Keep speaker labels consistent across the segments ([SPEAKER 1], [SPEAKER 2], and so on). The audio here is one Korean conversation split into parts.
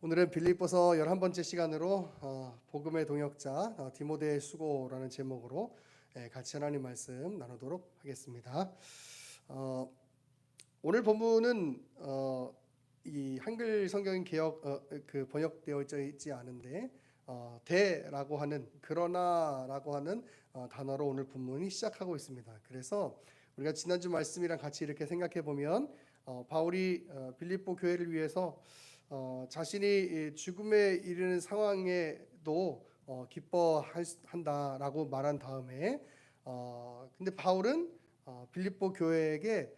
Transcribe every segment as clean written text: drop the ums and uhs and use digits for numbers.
[SPEAKER 1] 오늘은 빌립보서 11번째 시간으로 복음의 동역자 디모데의 수고라는 제목으로 같이 하나님 말씀 나누도록 하겠습니다. 오늘 본문은 이 한글 성경 개역 번역되어 있지 않은데 대라고 하는 그러나라고 하는 단어로 오늘 본문이 시작하고 있습니다. 그래서 우리가 지난주 말씀이랑 같이 이렇게 생각해 보면 바울이 빌립보 교회를 위해서 자신이 죽음에 이르는 상황에도 기뻐한다라고 말한 다음에 근데 바울은 빌립보 교회에게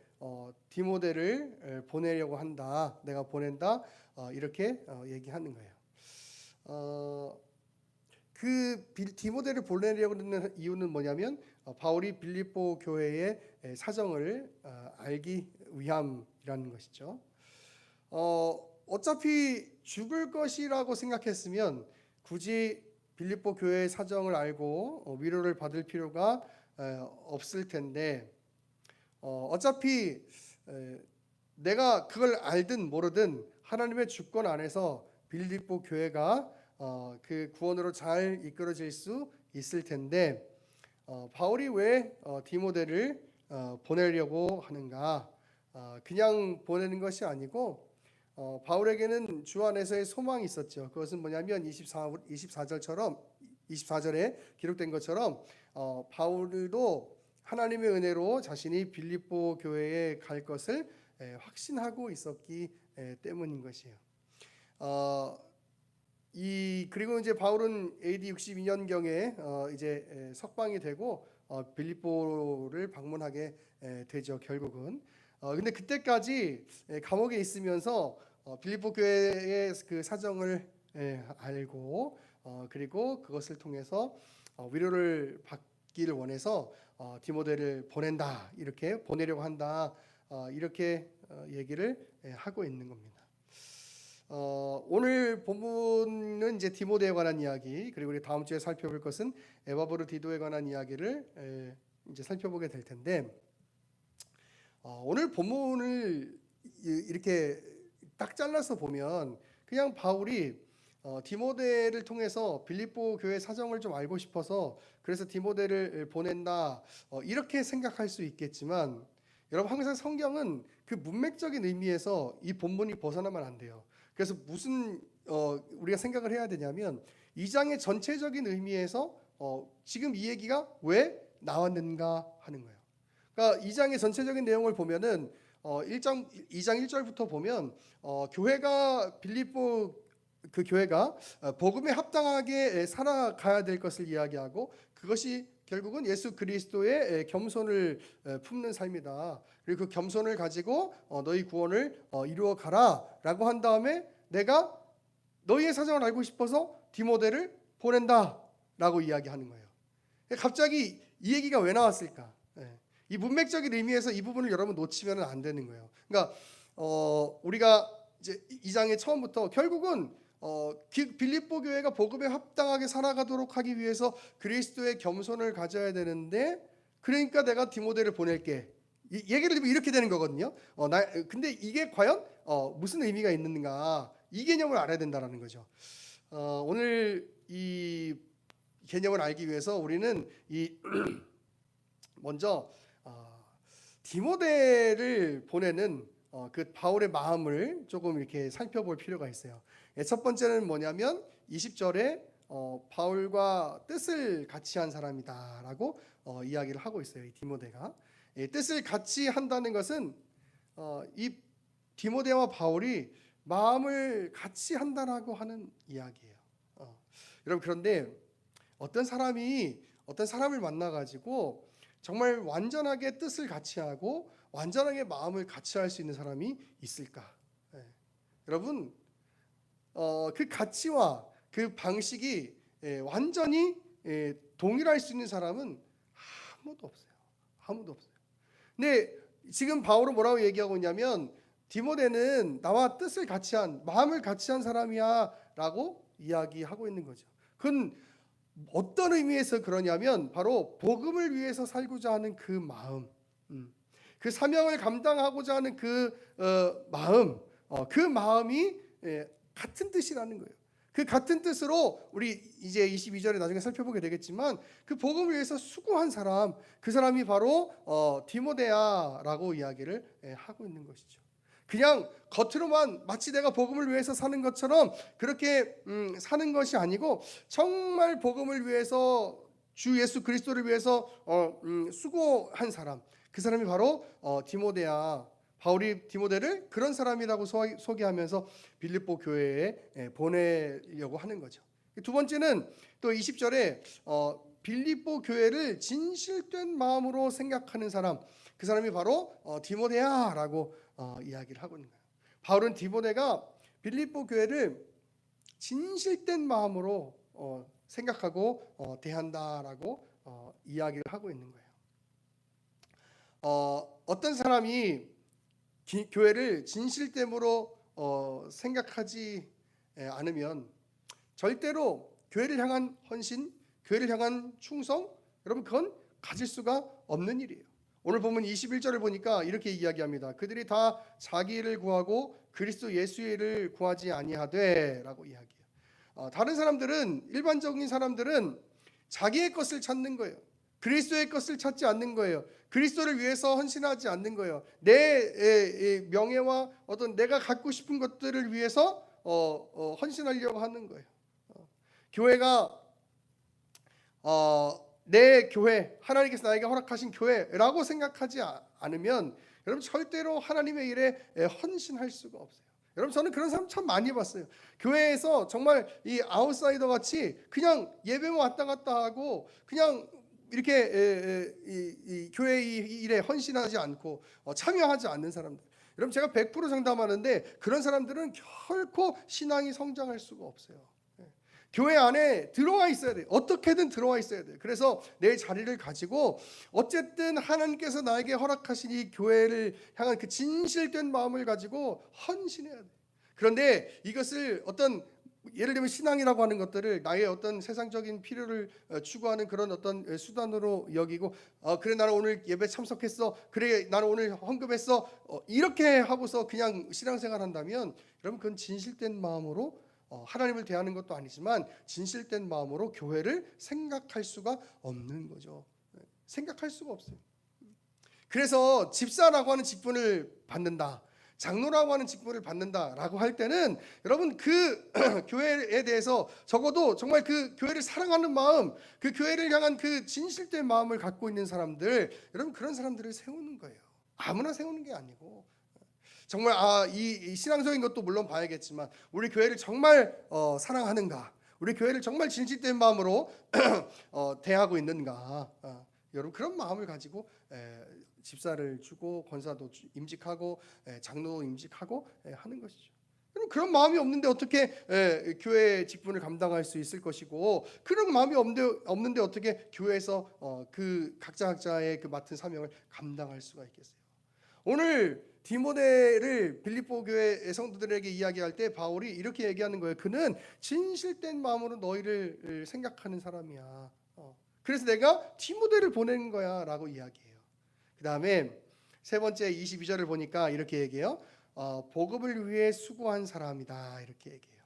[SPEAKER 1] 디모데를 보내려고 한다, 내가 보낸다, 이렇게 얘기하는 거예요. 그 디모데를 보내려고 하는 이유는 뭐냐면 바울이 빌립보 교회의 사정을 알기 위함이라는 것이죠. 어차피 죽을 것이라고 생각했으면 굳이 빌립보 교회의 사정을 알고 위로를 받을 필요가 없을 텐데 어차피 내가 그걸 알든 모르든 하나님의 주권 안에서 빌립보 교회가 그 구원으로 잘 이끌어질 수 있을 텐데 바울이 왜 디모데를 보내려고 하는가? 그냥 보내는 것이 아니고 바울에게는 주 안에서의 소망이 있었죠. 그것은 뭐냐면 24절에 기록된 것처럼 바울도 하나님의 은혜로 자신이 빌립보 교회에 갈 것을 확신하고 있었기 때문인 것이에요. 그리고 이제 바울은 AD 62년경에 이제 석방이 되고 빌립보를 방문하게 되죠. 결국은. 근데 그때까지 감옥에 있으면서 빌립보 교회의 그 사정을 알고 그리고 그것을 통해서 위로를 받기를 원해서 디모데를 보낸다, 이렇게 보내려고 한다, 이렇게 얘기를 하고 있는 겁니다. 오늘 본문은 이제 디모데에 관한 이야기, 그리고 우리 다음 주에 살펴볼 것은 에바브르디도에 관한 이야기를 이제 살펴보게 될 텐데 오늘 본문을 이렇게 딱 잘라서 보면 그냥 바울이 디모데를 통해서 빌립보 교회 사정을 좀 알고 싶어서 그래서 디모데를 보낸다, 이렇게 생각할 수 있겠지만 여러분, 항상 성경은 그 문맥적인 의미에서 이 본문이 벗어나면 안 돼요. 그래서 무슨 우리가 생각을 해야 되냐면 이 장의 전체적인 의미에서 지금 이 얘기가 왜 나왔는가 하는 거예요. 그러니까 2장의 전체적인 내용을 보면은 2장 1절부터 보면 교회가 빌립보 그 교회가 복음에 합당하게 살아가야 될 것을 이야기하고 그것이 결국은 예수 그리스도의 겸손을 품는 삶이다. 그리고 그 겸손을 가지고 너희 구원을 이루어 가라라고 한 다음에 내가 너희의 사정을 알고 싶어서 디모데를 보낸다라고 이야기하는 거예요. 갑자기 이 얘기가 왜 나왔을까? 이 문맥적인 의미에서 이 부분을 여러분 놓치면 안 되는 거예요. 그러니까 우리가 이제 2장의 처음부터 결국은 빌립보 교회가 복음에 합당하게 살아가도록 하기 위해서 그리스도의 겸손을 가져야 되는데, 그러니까 내가 디모데를 보낼게, 얘기를 들으면 이렇게 되는 거거든요. 근데 이게 과연 무슨 의미가 있는가, 이 개념을 알아야 된다는 거죠. 오늘 이 개념을 알기 위해서 우리는 먼저 디모데를 보내는 그 바울의 마음을 조금 이렇게 살펴볼 필요가 있어요. 첫 번째는 뭐냐면 20절에 바울과 뜻을 같이 한 사람이다라고 이야기를 하고 있어요. 이 디모데가 뜻을 같이 한다는 것은 이 디모데와 바울이 마음을 같이 한다라고 하는 이야기예요. 여러분, 그런데 어떤 사람을 만나가지고 정말 완전하게 뜻을 같이 하고 완전하게 마음을 같이 할 수 있는 사람이 있을까? 여러분, 그 가치와 그 방식이 완전히 동일할 수 있는 사람은 아무도 없어요. 아무도 없어요. 근데 지금 바울은 뭐라고 얘기하고 있냐면 디모데는 나와 뜻을 같이 한, 마음을 같이 한 사람이야 라고 이야기하고 있는 거죠. 그건 어떤 의미에서 그러냐면 바로 복음을 위해서 살고자 하는 그 마음, 그 사명을 감당하고자 하는 그 마음, 그 마음이 같은 뜻이라는 거예요. 그 같은 뜻으로 우리 이제 22절에 나중에 살펴보게 되겠지만 그 복음을 위해서 수고한 사람, 그 사람이 바로 디모데야라고 이야기를 하고 있는 것이죠. 그냥 겉으로만 마치 내가 복음을 위해서 사는 것처럼 그렇게 사는 것이 아니고 정말 복음을 위해서 주 예수 그리스도를 위해서 수고한 사람, 그 사람이 바로 디모데야. 바울이 디모데를 그런 사람이라고 소개하면서 빌립보 교회에 보내려고 하는 거죠. 두 번째는 또 20절에 빌립보 교회를 진실된 마음으로 생각하는 사람, 그 사람이 바로 디모데야라고 이야기를 하고 있는 거예요. 바울은 디모데가 빌립보 교회를 진실된 마음으로 생각하고 대한다라고 이야기를 하고 있는 거예요. 어떤 사람이 교회를 진실됨으로 생각하지 않으면 절대로 교회를 향한 헌신, 교회를 향한 충성, 여러분 그건 가질 수가 없는 일이에요. 오늘 보면 21절을 보니까 이렇게 이야기합니다. 그들이 다 자기를 구하고 그리스도 예수를 구하지 아니하되 라고 이야기해요. 다른 사람들은, 일반적인 사람들은 자기의 것을 찾는 거예요. 그리스도의 것을 찾지 않는 거예요. 그리스도를 위해서 헌신하지 않는 거예요. 내 명예와 어떤 내가 갖고 싶은 것들을 위해서 헌신하려고 하는 거예요. 교회가 내 교회, 하나님께서 나에게 허락하신 교회라고 생각하지 않으면 여러분 절대로 하나님의 일에 헌신할 수가 없어요. 여러분 저는 그런 사람 참 많이 봤어요. 교회에서 정말 이 아웃사이더 같이 그냥 예배만 왔다 갔다 하고 그냥 이렇게 이 교회 일에 헌신하지 않고 참여하지 않는 사람들. 여러분 제가 100% 장담하는데 그런 사람들은 결코 신앙이 성장할 수가 없어요. 교회 안에 들어와 있어야 돼요. 어떻게든 들어와 있어야 돼요. 그래서 내 자리를 가지고 어쨌든 하나님께서 나에게 허락하신 이 교회를 향한 그 진실된 마음을 가지고 헌신해야 돼요. 그런데 이것을 어떤 예를 들면 신앙이라고 하는 것들을 나의 어떤 세상적인 필요를 추구하는 그런 어떤 수단으로 여기고 그래 나는 오늘 예배 참석했어, 그래 나는 오늘 헌금했어, 이렇게 하고서 그냥 신앙생활 한다면 여러분 그건 진실된 마음으로 하나님을 대하는 것도 아니지만 진실된 마음으로 교회를 생각할 수가 없는 거죠. 생각할 수가 없어요. 그래서 집사라고 하는 직분을 받는다, 장로라고 하는 직분을 받는다라고 할 때는 여러분 그 교회에 대해서 적어도 정말 그 교회를 사랑하는 마음, 그 교회를 향한 그 진실된 마음을 갖고 있는 사람들, 여러분 그런 사람들을 세우는 거예요. 아무나 세우는 게 아니고 정말 이 신앙적인 것도 물론 봐야겠지만 우리 교회를 정말 사랑하는가, 우리 교회를 정말 진실된 마음으로 대하고 있는가, 여러분 그런 마음을 가지고 집사를 주고 권사도 임직하고 장로 임직하고 하는 것이죠. 그런 마음이 없는데 어떻게 교회 직분을 감당할 수 있을 것이고, 그런 마음이 없는데 어떻게 교회에서 그 각자의 그 맡은 사명을 감당할 수가 있겠어요. 오늘 디모데를 빌립보 교회 성도들에게 이야기할 때 바울이 이렇게 얘기하는 거예요. 그는 진실된 마음으로 너희를 생각하는 사람이야. 그래서 내가 디모데를 보낸 거야 라고 이야기해요. 그 다음에 세 번째 22절을 보니까 이렇게 얘기해요. 복음을 위해 수고한 사람이다 이렇게 얘기해요.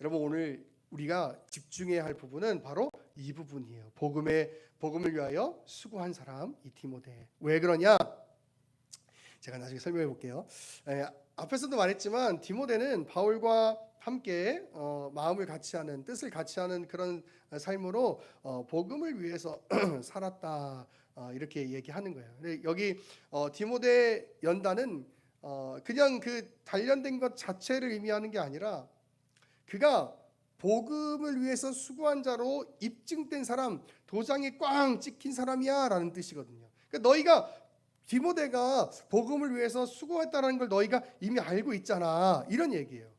[SPEAKER 1] 여러분 오늘 우리가 집중해야 할 부분은 바로 이 부분이에요. 복음을 위하여 수고한 사람, 이 디모데. 왜 그러냐? 제가 나중에 설명해 볼게요. 앞에서도 말했지만 디모데는 바울과 함께 마음을 같이 하는, 뜻을 같이 하는 그런 삶으로 복음을 위해서 살았다 이렇게 얘기하는 거예요. 근데 여기 디모데 연단은 그냥 그 단련된 것 자체를 의미하는 게 아니라 그가 복음을 위해서 수고한 자로 입증된 사람, 도장이 꽝 찍힌 사람이야 라는 뜻이거든요. 그러니까 너희가 디모데가 복음을 위해서 수고했다는 걸 너희가 이미 알고 있잖아 이런 얘기예요.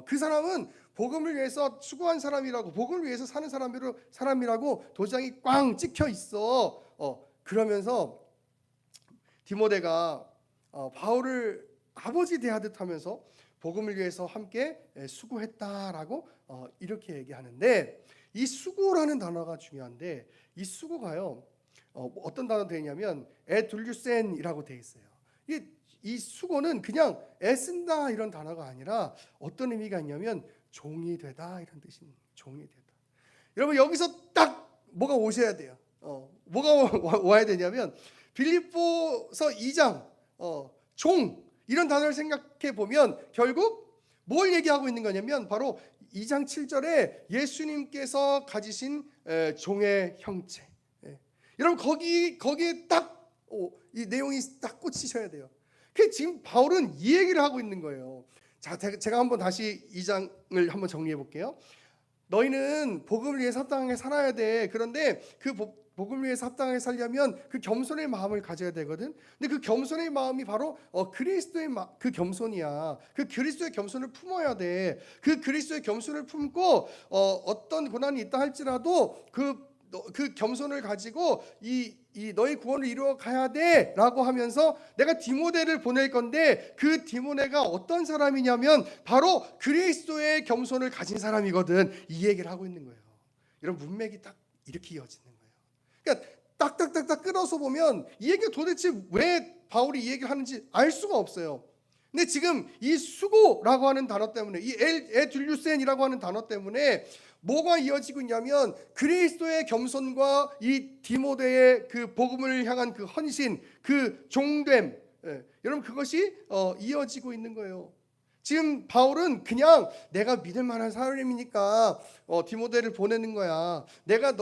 [SPEAKER 1] 그 사람은 복음을 위해서 수고한 사람이라고, 복음을 위해서 사는 사람이라고 도장이 꽝 찍혀 있어. 그러면서 디모데가 바울을 아버지 대하듯 하면서 복음을 위해서 함께 수고했다라고 이렇게 얘기하는데, 이 수고라는 단어가 중요한데 이 수고가요 어떤 단어 되냐면 에둘류센이라고 돼 있어요. 이 수고는 그냥 애쓴다 이런 단어가 아니라 어떤 의미가 있냐면 종이 되다 이런 뜻입니다. 종이 되다. 여러분 여기서 딱 뭐가 오셔야 돼요. 뭐가 와야 되냐면 빌립보서 2장 종 이런 단어를 생각해 보면 결국 뭘 얘기하고 있는 거냐면 바로 2장 7절에 예수님께서 가지신 종의 형체. 여러분 거기에 딱 이 내용이 딱 꽂히셔야 돼요. 그 지금 바울은 이 얘기를 하고 있는 거예요. 자, 제가 한번 다시 2장을 한번 정리해 볼게요. 너희는 복음을 위해 합당하게 살아야 돼. 그런데 그 복음을 위해 합당하게 살려면 그 겸손의 마음을 가져야 되거든. 근데 그 겸손의 마음이 바로 그리스도의 그 겸손이야. 그 그리스도의 겸손을 품어야 돼. 그 그리스도의 겸손을 품고 어떤 고난이 있다 할지라도 그 겸손을 가지고 이 너희 구원을 이루어 가야 돼라고 하면서 내가 디모데를 보낼 건데 그 디모데가 어떤 사람이냐면 바로 그리스도의 겸손을 가진 사람이거든. 이 얘기를 하고 있는 거예요. 이런 문맥이 딱 이렇게 이어지는 거예요. 그러니까 딱딱딱딱 끌어서 보면 이 얘기가 도대체 왜 바울이 이 얘기를 하는지 알 수가 없어요. 근데 지금 이 수고라고 하는 단어 때문에 이 에둘류센이라고 하는 단어 때문에 뭐가 이어지고 있냐면 그리스도의 겸손과 이 디모데의 그 복음을 향한 그 헌신, 그 종됨, 여러분 그것이 이어지고 있는 거예요. 지금 바울은 그냥 내가 믿을 만한 사람이니까 디모데를 보내는 거야. 내가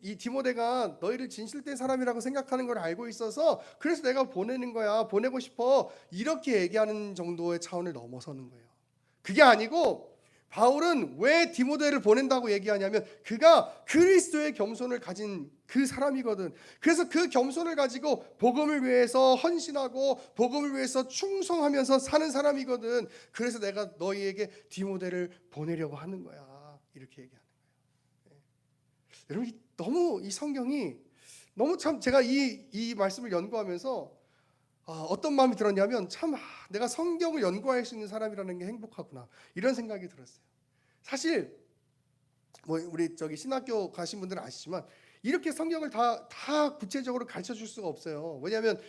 [SPEAKER 1] 이 디모데가 너희를 진실된 사람이라고 생각하는 걸 알고 있어서 그래서 내가 보내는 거야. 보내고 싶어. 이렇게 얘기하는 정도의 차원을 넘어서는 거예요. 그게 아니고 바울은 왜 디모데를 보낸다고 얘기하냐면 그가 그리스도의 겸손을 가진 그 사람이거든. 그래서 그 겸손을 가지고 복음을 위해서 헌신하고 복음을 위해서 충성하면서 사는 사람이거든. 그래서 내가 너희에게 디모데를 보내려고 하는 거야. 이렇게 얘기하는 거예요. 여러분 너무 이 성경이 너무 참 제가 이 말씀을 연구하면서 어떤 마음이 들었냐면 참 내가 성경을 연구할 수 있는 사람이라는 게 행복하구나 이런 생각이 들었어요. 사실 뭐 우리 신학교 가신 분들은 아시지만 이렇게 성경을 다 구체적으로 가르쳐 줄 수가 없어요. 왜냐하면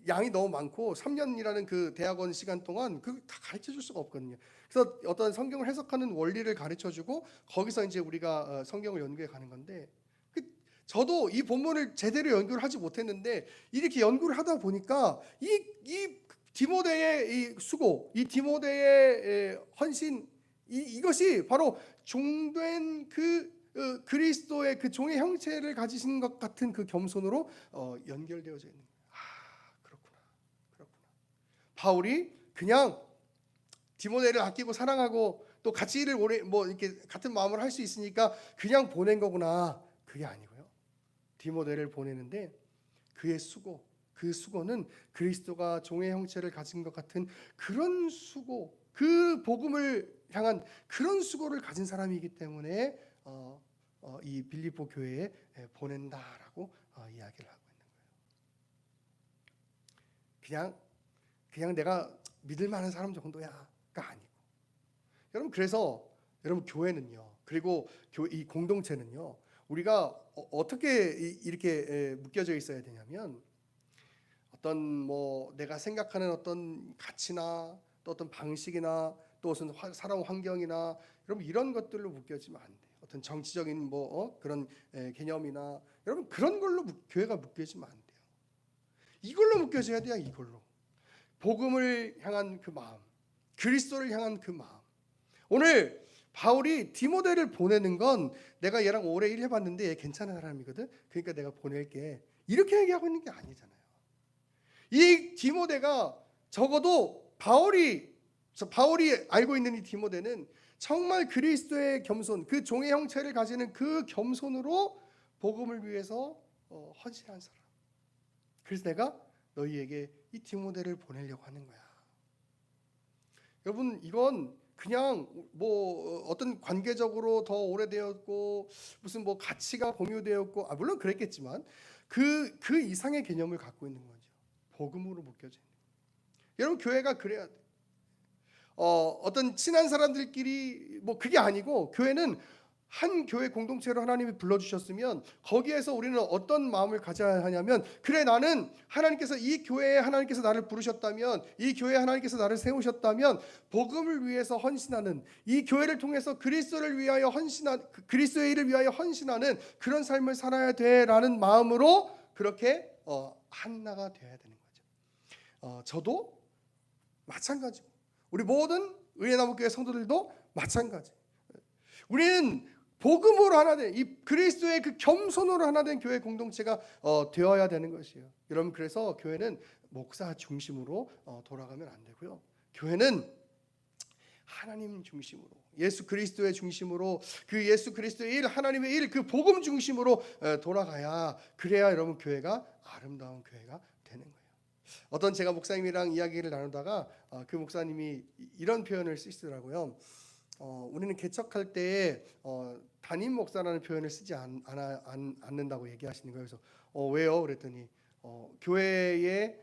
[SPEAKER 1] 양이 너무 많고 3년이라는 그 대학원 시간 동안 그 다 가르쳐 줄 수가 없거든요. 그래서 어떤 성경을 해석하는 원리를 가르쳐 주고 거기서 이제 우리가 성경을 연구해 가는 건데 저도 이 본문을 제대로 연구를 하지 못했는데 이렇게 연구를 하다 보니까 이 디모데의 이 수고, 이 디모데의 헌신 이것이 바로 종된 그 그리스도의 그 종의 형체를 가지신 것 같은 그 겸손으로 연결되어져 있는 거예요. 그렇구나. 바울이 그냥 디모데를 아끼고 사랑하고 또 같이 일을 오래 이렇게 같은 마음을 할 수 있으니까 그냥 보낸 거구나. 그게 아니고요. 디모데를 보내는데 그의 수고, 그 수고는 그리스도가 종의 형체를 가진 것 같은 그런 수고, 그 복음을 향한 그런 수고를 가진 사람이기 때문에 이 빌립보 교회에 보낸다라고 이야기를 하고 있는 거예요. 그냥 내가 믿을 만한 사람 정도야가 아니고 여러분 그래서 여러분 교회는요 그리고 이 공동체는요 우리가 어떻게 이렇게 묶여져 있어야 되냐면 어떤 내가 생각하는 어떤 가치나 또 어떤 방식이나 또 무슨 살아온 환경이나 여러분 이런 것들로 묶여지면 안 돼요. 어떤 정치적인 그런 개념이나 여러분 그런 걸로 교회가 묶여지면 안 돼요. 이걸로 묶여져야 돼요. 이걸로 복음을 향한 그 마음, 그리스도를 향한 그 마음. 오늘 바울이 디모데를 보내는 건 내가 얘랑 오래 일해봤는데 얘 괜찮은 사람이거든. 그러니까 내가 보낼게. 이렇게 얘기하고 있는 게 아니잖아요. 이 디모데가 적어도 바울이 알고 있는 이 디모데는 정말 그리스도의 겸손, 그 종의 형체를 가지는 그 겸손으로 복음을 위해서 헌신한 사람. 그래서 내가 너희에게 이 디모데를 보내려고 하는 거야. 여러분 이건 그냥 어떤 관계적으로 더 오래되었고 무슨 가치가 공유되었고 물론 그랬겠지만 그 이상의 개념을 갖고 있는 거죠. 복음으로 묶여져 있는 거예요. 여러분 교회가 그래야 돼. 어떤 친한 사람들끼리 그게 아니고 교회는 한 교회 공동체로 하나님이 불러주셨으면 거기에서 우리는 어떤 마음을 가져야 하냐면, 그래, 나는 하나님께서 이 교회에 하나님께서 나를 부르셨다면, 이 교회에 하나님께서 나를 세우셨다면 복음을 위해서 헌신하는, 이 교회를 통해서 그리스도를 위하여 헌신한, 그리스도의 일을 위하여 헌신하는 그런 삶을 살아야 돼라는 마음으로 그렇게 하나가 되어야 되는 거죠. 저도 마찬가지고 우리 모든 의예나무교회 성도들도 마찬가지. 우리는 복음으로 하나 된, 이 그리스도의 그 겸손으로 하나 된 교회 공동체가 되어야 되는 것이에요. 여러분, 그래서 교회는 목사 중심으로 돌아가면 안 되고요. 교회는 하나님 중심으로, 예수 그리스도의 중심으로, 그 예수 그리스도의 일, 하나님의 일, 그 복음 중심으로 돌아가야, 그래야 여러분 교회가 아름다운 교회가 되는 거예요. 어떤 제가 목사님이랑 이야기를 나누다가 그 목사님이 이런 표현을 쓰시더라고요. 우리는 개척할 때 담임 목사라는 표현을 쓰지 않는다고 얘기하시는 거예요. 그래서 왜요? 그랬더니 교회의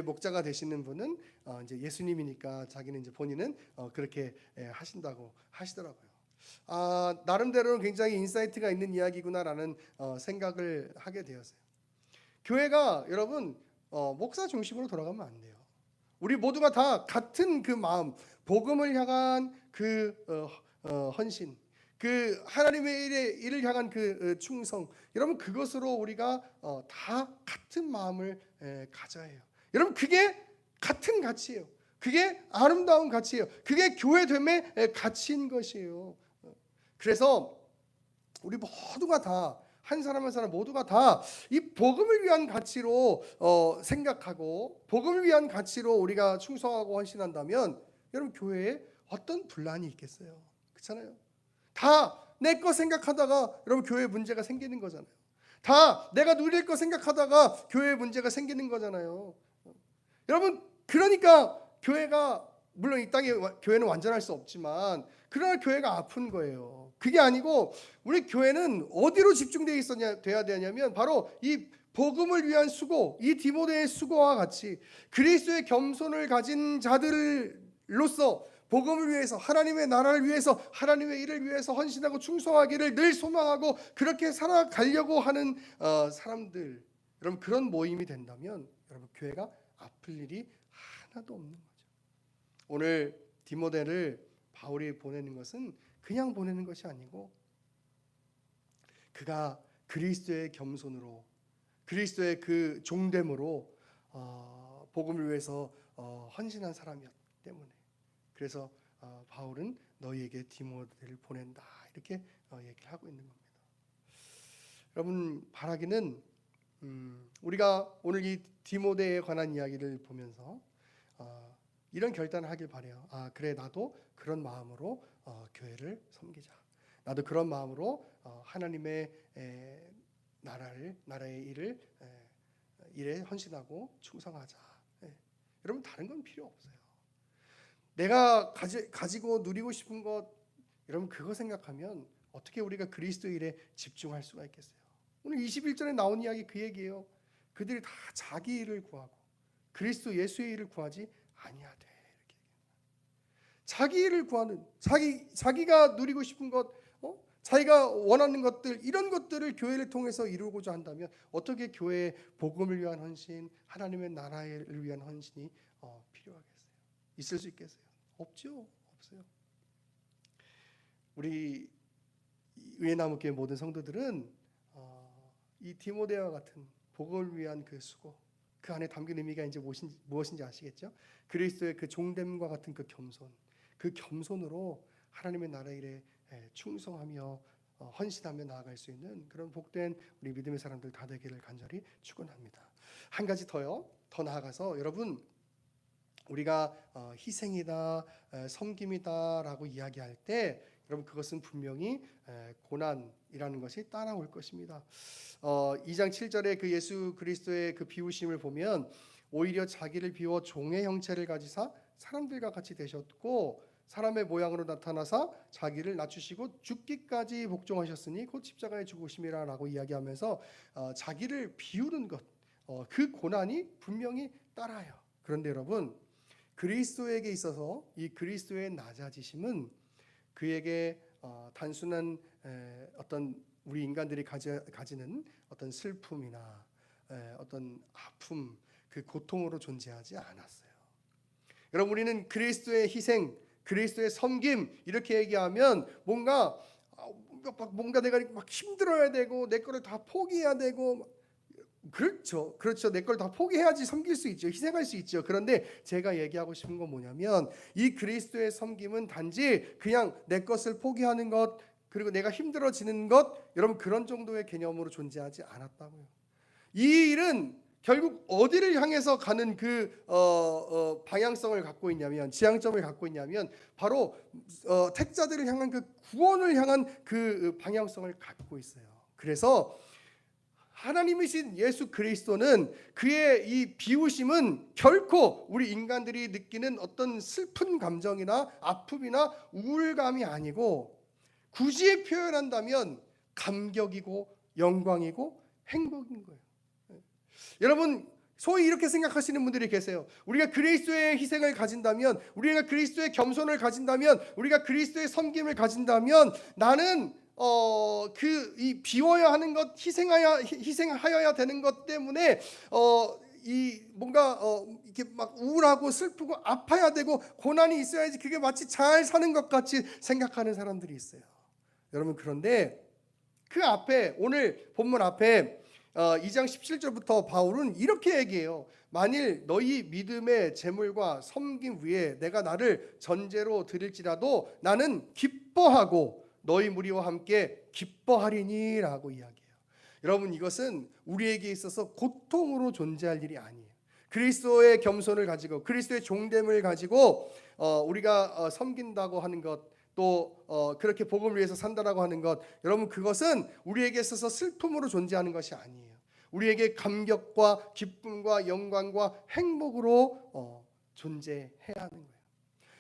[SPEAKER 1] 목자가 되시는 분은 이제 예수님이니까 자기는 이제 본인은 그렇게 하신다고 하시더라고요. 나름대로는 굉장히 인사이트가 있는 이야기구나라는 생각을 하게 되었어요. 교회가 여러분 목사 중심으로 돌아가면 안 돼요. 우리 모두가 다 같은 그 마음, 복음을 향한 그 헌신, 그 하나님의 일을 향한 그 충성, 여러분 그것으로 우리가 다 같은 마음을 가져야 해요. 여러분 그게 같은 가치예요. 그게 아름다운 가치예요. 그게 교회됨의 가치인 것이에요. 그래서 우리 모두가 다, 한 사람 한 사람 모두가 다 이 복음을 위한 가치로 생각하고 복음을 위한 가치로 우리가 충성하고 헌신한다면 여러분 교회에 어떤 분란이 있겠어요? 그렇잖아요. 다 내 거 생각하다가 여러분 교회에 문제가 생기는 거잖아요. 다 내가 누릴 거 생각하다가 교회에 문제가 생기는 거잖아요. 여러분 그러니까 교회가, 물론 이 땅에 교회는 완전할 수 없지만 그러나 교회가 아픈 거예요. 그게 아니고 우리 교회는 어디로 집중되어 돼야 되냐면 바로 이 복음을 위한 수고, 이 디모데의 수고와 같이 그리스도의 겸손을 가진 자들로서 복음을 위해서, 하나님의 나라를 위해서, 하나님의 일을 위해서 헌신하고 충성하기를 늘 소망하고 그렇게 살아가려고 하는 사람들, 여러분 그런 모임이 된다면 여러분 교회가 아플 일이 하나도 없는 거죠. 오늘 디모데를 바울이 보내는 것은 그냥 보내는 것이 아니고 그가 그리스도의 겸손으로, 그리스도의 그 종됨으로 복음을 위해서 헌신한 사람이었기 때문에, 그래서 바울은 너희에게 디모데를 보낸다 이렇게 얘기를 하고 있는 겁니다. 여러분 바라기는 우리가 오늘 이 디모데에 관한 이야기를 보면서 이런 결단을 하길 바래요. 그래, 나도 그런 마음으로 교회를 섬기자. 나도 그런 마음으로 하나님의 나라의 일에 헌신하고 충성하자. 여러분 다른 건 필요 없어요. 내가 가지고 누리고 싶은 것, 여러분 그거 생각하면 어떻게 우리가 그리스도 일에 집중할 수가 있겠어요? 오늘 21절에 나온 이야기 그 얘기예요. 그들이 다 자기 일을 구하고 그리스도 예수의 일을 구하지 아니하되, 이렇게 자기 일을 구하는, 자기가 누리고 싶은 것, 자기가 원하는 것들, 이런 것들을 교회를 통해서 이루고자 한다면 어떻게 교회의 복음을 위한 헌신, 하나님의 나라를 위한 헌신이 필요하겠어요? 있을 수 있겠어요? 없죠. 없어요. 우리 의예나무교회 모든 성도들은 이 디모데와 같은 복음을 위한 그 수고, 그 안에 담긴 의미가 이제 무엇인지 아시겠죠? 그리스도의 그 종됨과 같은 그 겸손, 그 겸손으로 하나님의 나라 일에 충성하며 헌신하며 나아갈 수 있는 그런 복된 우리 믿음의 사람들 다 되기를 간절히 축원합니다. 한 가지 더요. 더 나아가서 여러분, 우리가 희생이다, 섬김이다라고 이야기할 때 여러분 그것은 분명히 고난이라는 것이 따라올 것입니다. 2장 7절에 그 예수 그리스도의 그 비우심을 보면 오히려 자기를 비워 종의 형체를 가지사 사람들과 같이 되셨고 사람의 모양으로 나타나사 자기를 낮추시고 죽기까지 복종하셨으니 곧 십자가에 죽으심이라라고 이야기하면서 자기를 비우는 것, 그 고난이 분명히 따라요. 그런데 여러분 그리스도에게 있어서 이 그리스도의 낮아지심은 그에게 단순한 어떤 우리 인간들이 가지는 어떤 슬픔이나 어떤 아픔, 그 고통으로 존재하지 않았어요. 여러분, 우리는 그리스도의 희생, 그리스도의 섬김 이렇게 얘기하면 뭔가 내가 막 힘들어야 되고 내 거를 다 포기해야 되고, 그렇죠. 내 걸 다 포기해야지 섬길 수 있죠. 희생할 수 있죠. 그런데 제가 얘기하고 싶은 건 뭐냐면, 이 그리스도의 섬김은 단지 그냥 내 것을 포기하는 것, 그리고 내가 힘들어지는 것, 여러분 그런 정도의 개념으로 존재하지 않았다고요. 이 일은 결국 어디를 향해서 가는 방향성을 갖고 있냐면, 지향점을 갖고 있냐면 바로 택자들을 향한 그 구원을 향한 그 방향성을 갖고 있어요. 그래서 하나님이신 예수 그리스도는 그의 이 비우심은 결코 우리 인간들이 느끼는 어떤 슬픈 감정이나 아픔이나 우울감이 아니고, 굳이 표현한다면 감격이고 영광이고 행복인 거예요. 여러분, 소위 이렇게 생각하시는 분들이 계세요. 우리가 그리스도의 희생을 가진다면, 우리가 그리스도의 겸손을 가진다면, 우리가 그리스도의 섬김을 가진다면 나는 이 비워야 하는 것, 희생하여야 되는 것 때문에 이 뭔가 이렇게 막 우울하고 슬프고 아파야 되고 고난이 있어야지 그게 마치 잘 사는 것 같이 생각하는 사람들이 있어요. 여러분, 그런데 그 앞에, 오늘 본문 앞에 2장 17절부터 바울은 이렇게 얘기해요. 만일 너희 믿음의 제물과 섬김 위에 내가 나를 전제로 드릴지라도 나는 기뻐하고 너희 무리와 함께 기뻐하리니 라고 이야기해요. 여러분, 이것은 우리에게 있어서 고통으로 존재할 일이 아니에요. 그리스도의 겸손을 가지고 그리스도의 종됨을 가지고 우리가 섬긴다고 하는 것, 또 그렇게 복음을 위해서 산다라고 하는 것, 여러분 그것은 우리에게 있어서 슬픔으로 존재하는 것이 아니에요. 우리에게 감격과 기쁨과 영광과 행복으로 존재해야 하는 거예요.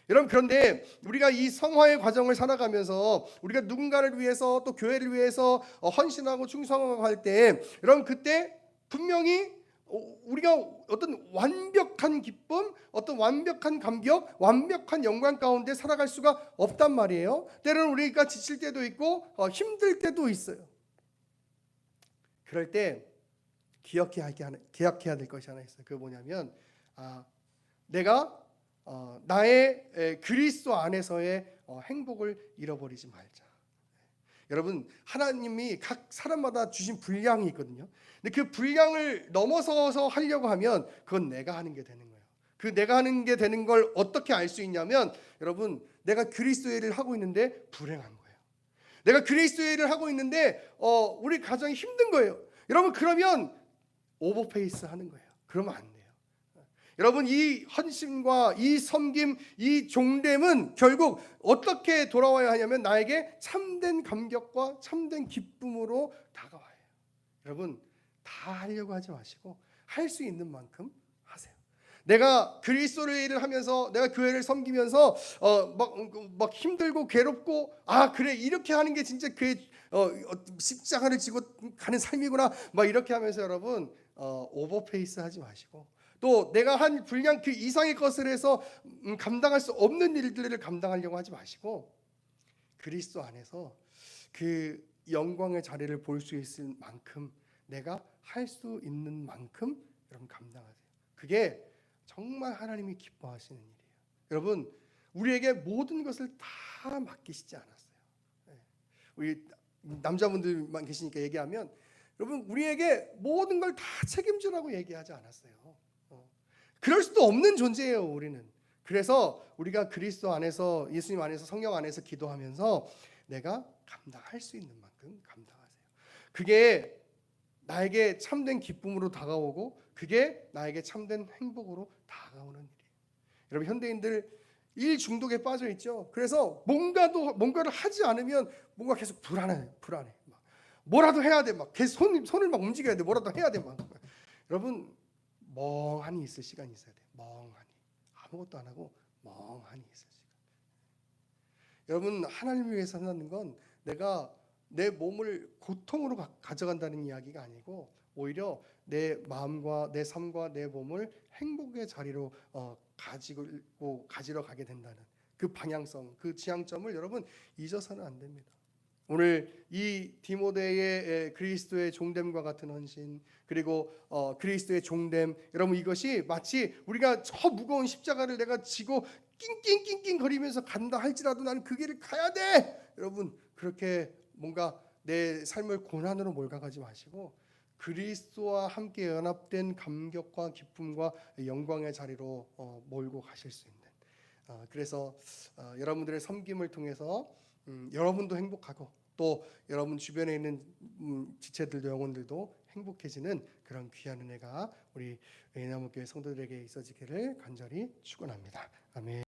[SPEAKER 1] 여러분, 그런데 우리가 이 성화의 과정을 살아가면서 우리가 누군가를 위해서 또 교회를 위해서 헌신하고 충성하고 할 때, 여러분 그때 분명히 우리가 어떤 완벽한 기쁨, 어떤 완벽한 감격, 완벽한 영광 가운데 살아갈 수가 없단 말이에요. 때로는 우리가 지칠 때도 있고 힘들 때도 있어요. 그럴 때 기억해야 될 것이 하나 있어요. 그게 뭐냐면 내가 나의 그리스도 안에서의 행복을 잃어버리지 말자. 여러분, 하나님이 각 사람마다 주신 분량이 있거든요. 근데 그 분량을 넘어서서 하려고 하면 그건 내가 하는 게 되는 거예요. 그 내가 하는 게 되는 걸 어떻게 알 수 있냐면, 여러분, 내가 그리스도의 일을 하고 있는데 불행한 거예요. 내가 그리스도의 일을 하고 있는데 우리 가정이 힘든 거예요. 여러분, 그러면 오버페이스 하는 거예요. 그러면 안 돼요. 여러분, 이 헌신과 이 섬김, 이 종됨은 결국 어떻게 돌아와야 하냐면 나에게 참된 감격과 참된 기쁨으로 다가와요. 여러분, 다 하려고 하지 마시고 할 수 있는 만큼 하세요. 내가 그리스도의 일을 하면서, 내가 교회를 섬기면서 막 힘들고 괴롭고, 그래 이렇게 하는 게 진짜 그 십자가를 지고 가는 삶이구나, 막 이렇게 하면서 여러분 오버페이스 하지 마시고, 또 내가 한 분량 그 이상의 것을 해서 감당할 수 없는 일들을 감당하려고 하지 마시고, 그리스도 안에서 그 영광의 자리를 볼 수 있을 만큼, 내가 할 수 있는 만큼 여러분 감당하세요. 그게 정말 하나님이 기뻐하시는 일이에요. 여러분, 우리에게 모든 것을 다 맡기시지 않았어요. 우리 남자분들만 계시니까 얘기하면, 여러분 우리에게 모든 걸 다 책임지라고 얘기하지 않았어요. 그럴 수도 없는 존재예요, 우리는. 그래서 우리가 그리스도 안에서, 예수님 안에서, 성령 안에서 기도하면서 내가 감당할 수 있는 만큼 감당하세요. 그게 나에게 참된 기쁨으로 다가오고, 그게 나에게 참된 행복으로 다가오는 일이에요. 여러분, 현대인들 일 중독에 빠져 있죠. 그래서 뭔가를 하지 않으면 뭔가 계속 불안해. 뭐라도 해야 돼. 막 계속 손을 막 움직여야 돼. 뭐라도 해야 돼. 막. 여러분, 멍하니 있을 시간이 있어야 돼요. 멍하니, 아무것도 안 하고 멍하니 있을 시간. 여러분, 하나님을 위해서 산다는 건 내가 내 몸을 고통으로 가져간다는 이야기가 아니고, 오히려 내 마음과 내 삶과 내 몸을 행복의 자리로 가지러 가게 된다는 그 방향성, 그 지향점을 여러분 잊어서는 안 됩니다. 오늘 이 디모데의 그리스도의 종됨과 같은 헌신, 그리고 그리스도의 종됨, 여러분 이것이 마치 우리가 저 무거운 십자가를 내가 지고 낑낑낑낑 거리면서 간다 할지라도 나는 그 길을 가야 돼. 여러분 그렇게 뭔가 내 삶을 고난으로 몰아가지 마시고 그리스도와 함께 연합된 감격과 기쁨과 영광의 자리로 몰고 가실 수 있는, 그래서 여러분들의 섬김을 통해서 여러분도 행복하고 또 여러분 주변에 있는 지체들도 영혼들도 행복해지는 그런 귀한 은혜가 우리 외나무교회 성도들에게 있어지기를 간절히 축원합니다. 아멘.